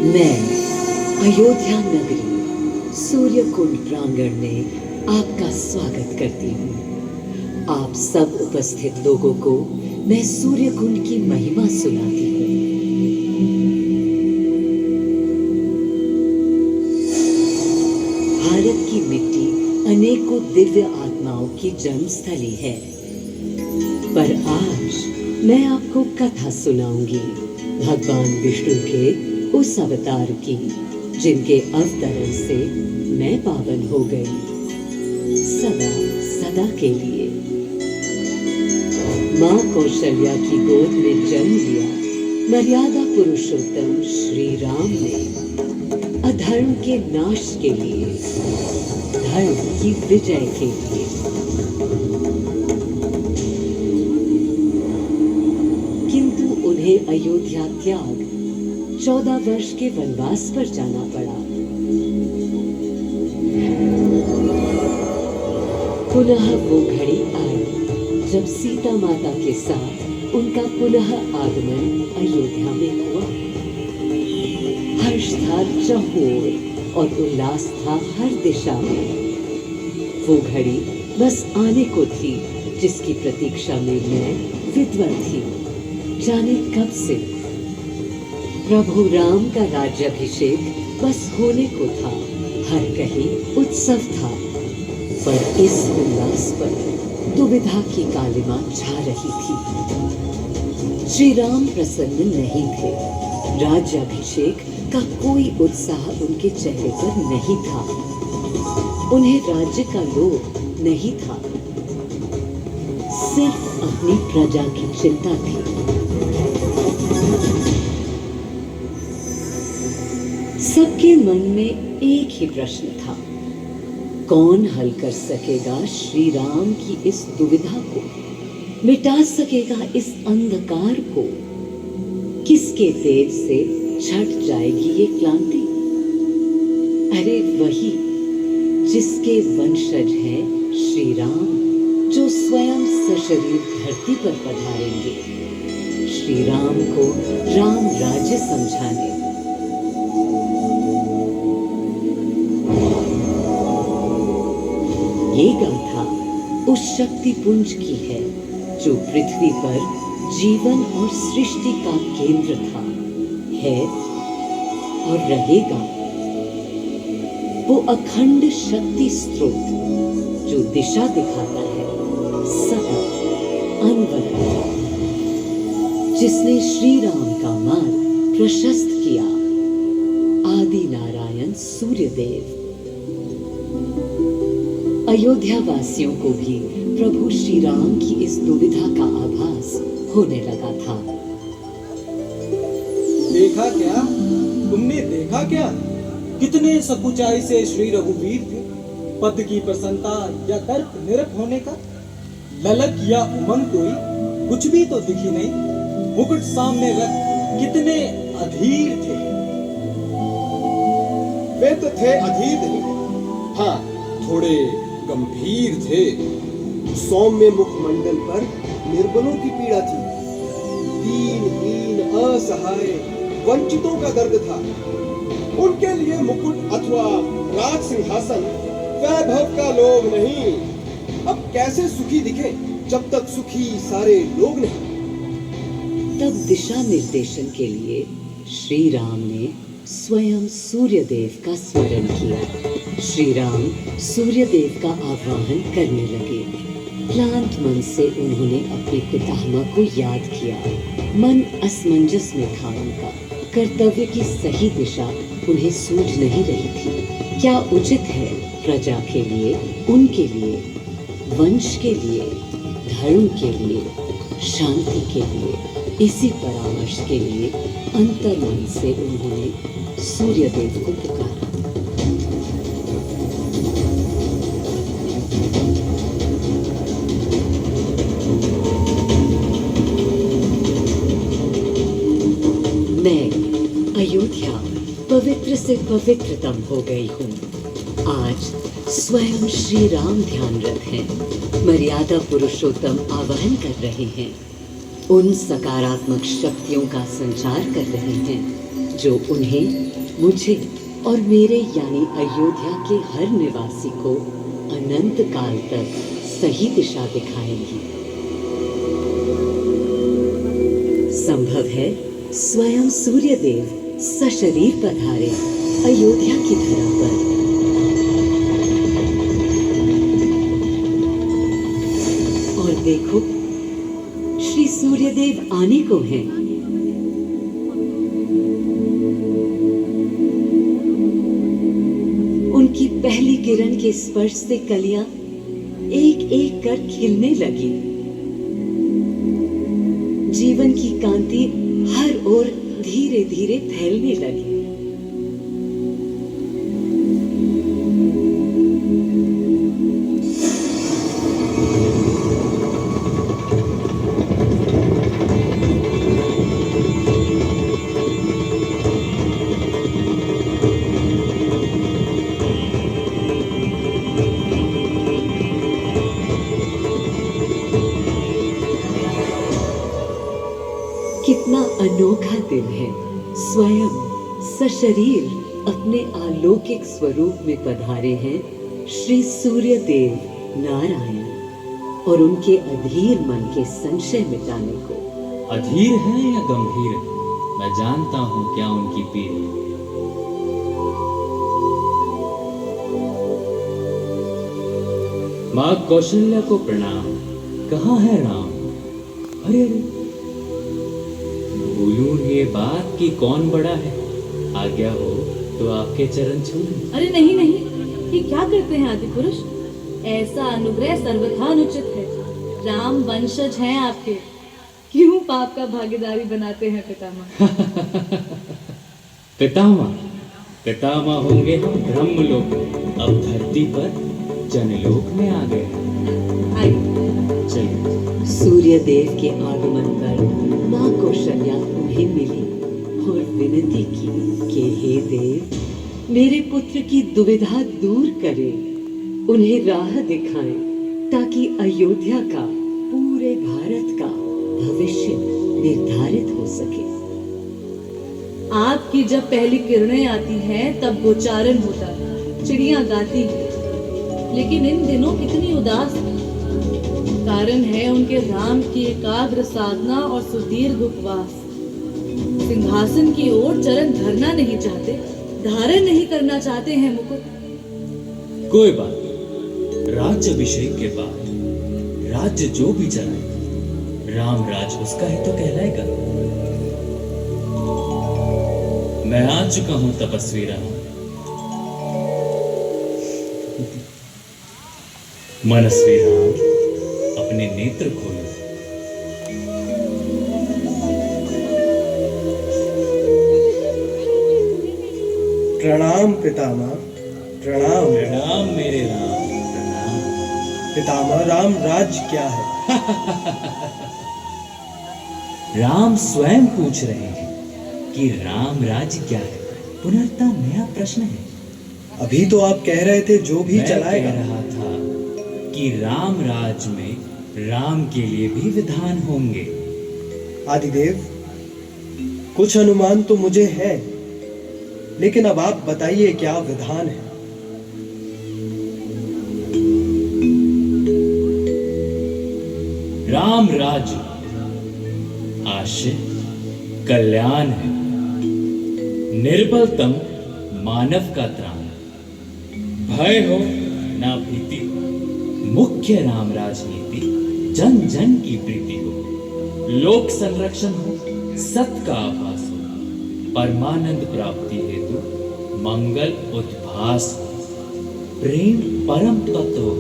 मैं अयोध्या नगरी सूर्यकुंड प्रांगण में आपका स्वागत करती हूँ। आप सब उपस्थित लोगों को मैं सूर्यकुंड की महिमा सुनाती हूँ। भारत की मिट्टी अनेकों दिव्य आत्माओं की जन्मस्थली है, पर आज मैं आपको कथा सुनाऊंगी भगवान विष्णु के उस अवतार की, जिनके अवतरण से मैं पावन हो गई सदा सदा के लिए। माँ कौशल्या की गोद में जन्म लिया मर्यादा पुरुषोत्तम श्री राम ने अधर्म के नाश के लिए, धर्म की विजय के लिए। किंतु उन्हें अयोध्या त्याग 14 वर्ष के वनवास पर जाना पड़ा। पुनः वो घड़ी आई जब सीता माता के साथ उनका पुनः आगमन अयोध्या में हुआ। हर्ष था चहुओर और उल्लास था हर दिशा में। वो घड़ी बस आने को थी जिसकी प्रतीक्षा में मैं विद्वत थी, जाने कब से। प्रभु राम का राज्याभिषेक बस होने को था, हर कहीं उत्सव था, पर इस उल्लास पर दुविधा की कालिमा छा रही थी। श्री राम प्रसन्न नहीं थे। राज्याभिषेक का कोई उत्साह उनके चेहरे पर नहीं था। उन्हें राज्य का लोभ नहीं था, सिर्फ अपनी प्रजा की चिंता थी। सबके मन में एक ही प्रश्न था, कौन हल कर सकेगा श्री राम की इस दुविधा को, मिटा सकेगा इस अंधकार को? किसके तेज से छट जाएगी ये क्लांति? अरे वही जिसके वंशज हैं श्री राम, जो स्वयं सशरीर धरती पर पधारेंगे श्री राम को राम राज्य समझाने। ये गाथा उस शक्ति पुंज की है जो पृथ्वी पर जीवन और सृष्टि का केंद्र था, है और रहेगा। वो अखंड शक्ति स्रोत जो दिशा दिखाता है सतत अनवरत, जिसने श्री राम का मार्ग प्रशस्त किया, आदि नारायण सूर्यदेव। अयोध्या वासियों को भी प्रभु श्री राम की इस दुविधा का आभास होने लगा था। देखा क्या? तुमने देखा क्या? कितने सकुचाई से श्री रघुवीर थे। पद की प्रसन्नता या तर्क निरप होने का ललक या उमंग कोई कुछ भी तो दिखी नहीं। मुकुट सामने रख कितने अधीर थे। वे तो थे अधीर नहीं, हाँ थोड़े गंभीर थे। सौम्य मुखमंडल पर निर्बलों की पीड़ा थी। असहाय वंचितों का दर्द था। उनके लिए मुकुट अथवा राज सिंहासन वैभव का लोभ नहीं। अब कैसे सुखी दिखे जब तक सुखी सारे लोग नहीं। तब दिशा निर्देशन के लिए श्री राम ने स्वयं सूर्यदेव का स्मरण किया। श्री राम सूर्यदेव का आह्वान करने लगे। क्लांत मन से उन्होंने अपने पितामह को याद किया। मन असमंजस में था उनका। कर्तव्य की सही दिशा उन्हें सूझ नहीं रही थी। क्या उचित है प्रजा के लिए, उनके लिए, वंश के लिए, धर्म के लिए, शांति के लिए। इसी परामर्श के लिए अंतर्मन से उन्होंने सूर्यदेव को पुकारा। मैं अयोध्या पवित्र से पवित्रतम हो गई हूँ। आज स्वयं श्री राम ध्यानरत हैं, मर्यादा पुरुषोत्तम आवाहन कर रहे हैं। उन सकारात्मक शक्तियों का संचार कर रहे हैं जो उन्हें, मुझे और मेरे यानी अयोध्या के हर निवासी को अनंत काल तक सही दिशा दिखाएंगी। संभव है स्वयं सूर्यदेव सशरीर पधारे अयोध्या की धरा पर। और देखो, श्री सूर्यदेव आने को हैं। उनकी पहली किरण के स्पर्श से कलियां एक एक कर खिलने लगी। जीवन की कांति हर ओर धीरे धीरे फैलने लगी। कितना अनोखा दिन है। स्वयं सशरीर अपने अलौकिक स्वरूप में पधारे हैं श्री सूर्यदेव नारायण, और उनके अधीर मन के संशय मिटाने को। अधीर है या गंभीर है, मैं जानता हूँ क्या उनकी पीड़। माँ कौशल्या को प्रणाम। कहाँ है राम? अरे भूलूं ये बात कि कौन बड़ा है। आज्ञा हो तो आपके चरण छू लूं। अरे नहीं नहीं, ये क्या करते हैं आदि पुरुष? ऐसा अनुग्रह सर्वथा अनुचित है। राम वंशज हैं आपके, क्यों पाप का भागीदारी बनाते हैं पितामह? पितामह पितामह होंगे हम ब्रह्मलोक, अब धरती पर जनलोक में आ गए। आइए चलिए। सूर्यदेव के आगमन पर माँ कौशल्या उन्हें मिली और विनती की कि हे देव, मेरे पुत्र की दुविधा दूर करें, उन्हें राह दिखाएं ताकि अयोध्या का, पूरे भारत का भविष्य निर्धारित हो सके। आपकी जब पहली किरणें आती हैं तब गोचारण होता है, चिड़ियां गाती हैं, लेकिन इन दिनों कितनी उदास है। कारण है उनके राम की एकाग्र साधना और सुदीर्घ उपवास। सिंहासन की ओर चरण धरना नहीं चाहते, धारण नहीं करना चाहते हैं मुकुट। कोई बात नहीं, राज्य अभिषेक के बाद राज्य जो भी चलाए, राम राज उसका ही तो कहलाएगा। मैं आ चुका हूं तपस्वी राम। मनस्वी राम, अपने नेत्र खोलो। प्रणाम पितामह, प्रणाम। प्रणाम मेरे राम, प्रणाम। पितामह, राम राज्य क्या है? राम स्वयं पूछ रहे हैं कि राम राज्य क्या है। पुनर्ता नया प्रश्न है। अभी तो आप कह रहे थे जो भी मैं चलाएगा। कह रहा था कि राम राज में राम के लिए भी विधान होंगे। आदिदेव, कुछ अनुमान तो मुझे है, लेकिन अब आप बताइए क्या विधान है। राम राज्य आशय कल्याण है, निर्बलतम मानव का त्राण, भय हो ना भीति हो, मुख्य राम राजनीति जन जन की प्रीति हो, लोक संरक्षण हो, सत का आभास हो, परमानंद प्राप्ति हेतु मंगल उद्भास हो, प्रेम परम तत्व हो,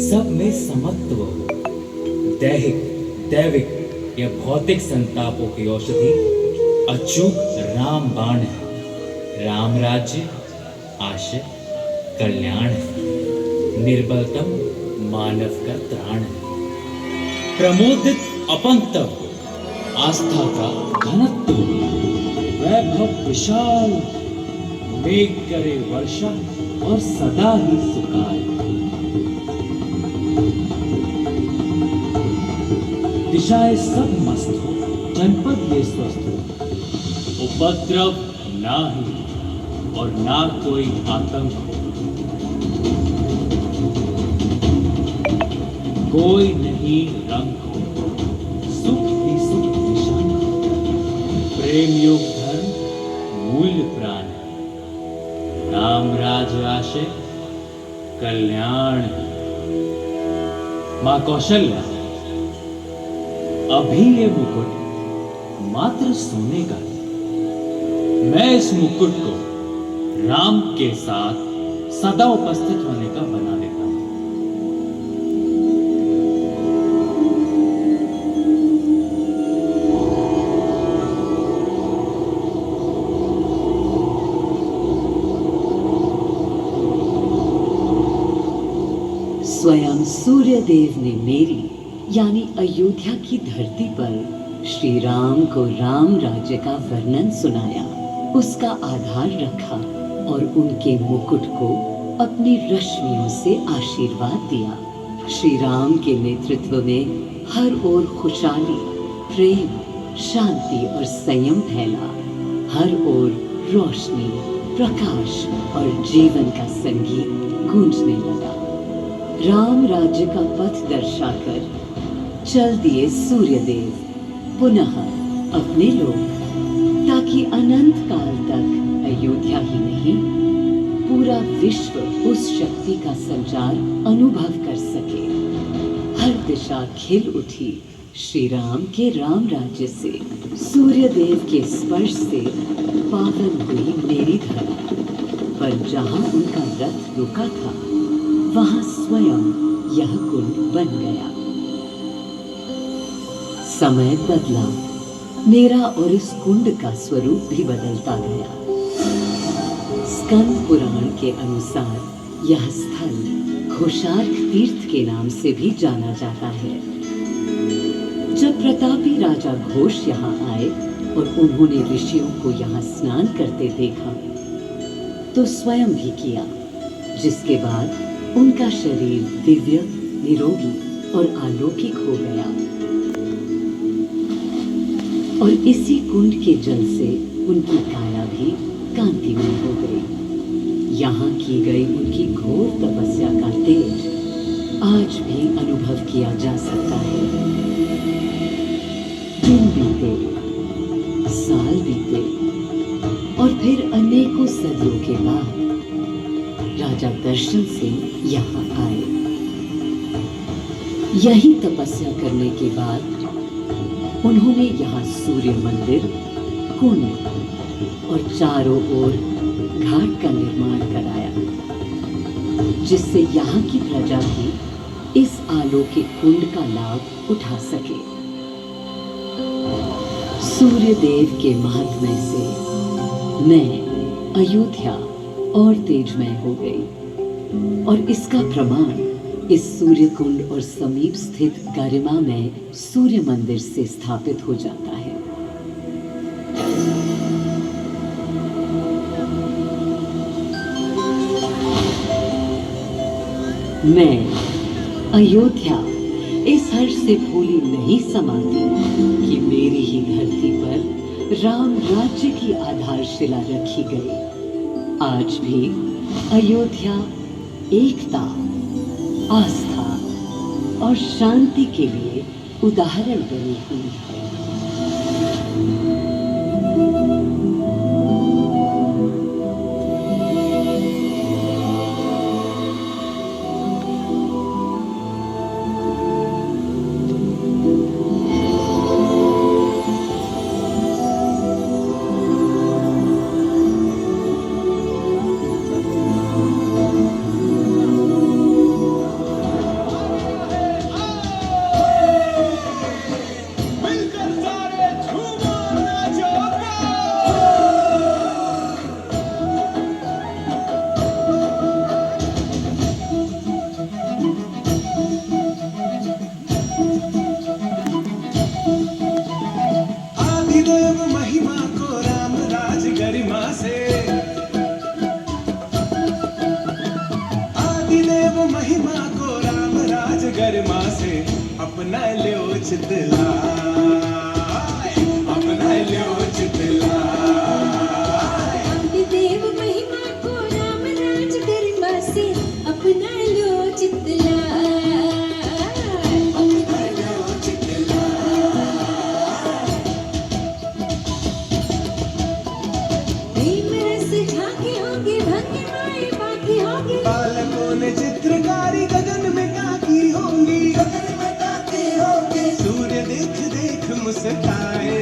सब में समत्व हो, दैहिक दैविक या भौतिक संतापों की औषधि अचूक राम बाण है। राम राज्य आशय कल्याण है, निर्बलतम मानव का त्राण है। प्रमोदित अपंक्तव हो, आस्था का घनत्व हो, वैभव विशाल, मेघ करे वर्षा और सदा ही सुखाए। दिशाएं सब मस्त हो, जनपद ये स्वस्थ हो, उपद्रव ना ही और ना कोई आतंक हो, कोई नहीं रंग हो, सुख ही सुख निशान हो, प्रेम योग धर्म मूल्य प्राण है, राम राज आशय कल्याण है। मां कौशल्या, अभी ये मुकुट मात्र सोने का है। मैं इस मुकुट को राम के साथ सदा उपस्थित होने का बना देता हूं। स्वयं सूर्यदेव ने मेरी यानी अयोध्या की धरती पर श्री राम को राम राज्य का वर्णन सुनाया, उसका आधार रखा और उनके मुकुट को अपनी रश्मियों से आशीर्वाद दिया। श्री राम के नेतृत्व में हर ओर खुशहाली, प्रेम, शांति और संयम फैला। हर ओर रोशनी, प्रकाश और जीवन का संगीत गूंजने लगा। राम राज्य का पथ दर्शाकर चल दिए सूर्यदेव पुनः अपने लोक, ताकि अनंत काल तक अयोध्या ही नहीं पूरा विश्व उस शक्ति का संचार अनुभव कर सके। हर दिशा खिल उठी श्री राम के राम राज्य से। सूर्यदेव के स्पर्श से पावन हुई मेरी धरा, पर जहां उनका रथ रुका था वहां स्वयं यह कुंड बन गया। समय बदला, मेरा और इस कुंड का स्वरूप भी बदलता गया। स्कंद पुराण के अनुसार यह स्थल घोषार्क तीर्थ के नाम से भी जाना जाता है। जब प्रतापी राजा घोष यहाँ आए और उन्होंने ऋषियों को यहाँ स्नान करते देखा तो स्वयं भी किया, जिसके बाद उनका शरीर दिव्य, निरोगी और अलौकिक हो गया। और इसी कुंड के जल से उनकी काया भी कांतिमय हो गई। यहाँ की गई उनकी घोर तपस्या का तेज आज भी अनुभव किया जा सकता है। दिन बीते, साल बीते और फिर अनेकों सदियों के बाद राजा दर्शन सिंह यहाँ आए। यही तपस्या करने के बाद उन्होंने यहाँ सूर्य मंदिर, कुंड और चारों ओर घाट का निर्माण कराया, जिससे यहाँ की प्रजा भी इस अलौकिक कुंड का लाभ उठा सके। सूर्य देव के महात्म्य से मैं अयोध्या और तेजमय हो गई और इसका प्रमाण इस सूर्य कुंड और समीप स्थित गरिमा में सूर्य मंदिर से स्थापित हो जाता है। मैं अयोध्या इस हर्ष से फूली नहीं समाती कि मेरी ही धरती पर राम राज्य की आधारशिला रखी गई। आज भी अयोध्या एकता, आस्था और शांति के लिए उदाहरण बनी हुई है। मिलकर सारे झूमो नाचो आदिदेव महिमा को राम राज गरिमा से, आदिदेव महिमा को राम राज गरिमा से अपना लो चितलाय, अपना लो चितलाय। आदिदेव महिमा को राम राज गरिमा से अपना लो चितलाय, अपना लो चितलाय। प्रेम रस झांके होंगे भंगिमाएं बाकी होंगी, बालकों ने चित्रकारी गगन में ताकी होंगी, गगन में ताकी होंगी। सूर्य देख देख मुस्काए,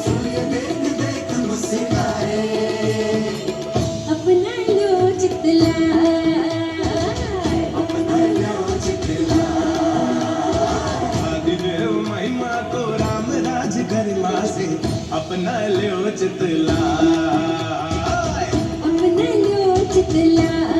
सूर्य देख देख मुस्काए। अपना लो चितलाय, अपना लो चितलाय। आदिदेव महिमा को राम राज गरिमा से अपना लो चितलाय, अपना लो चितलाय।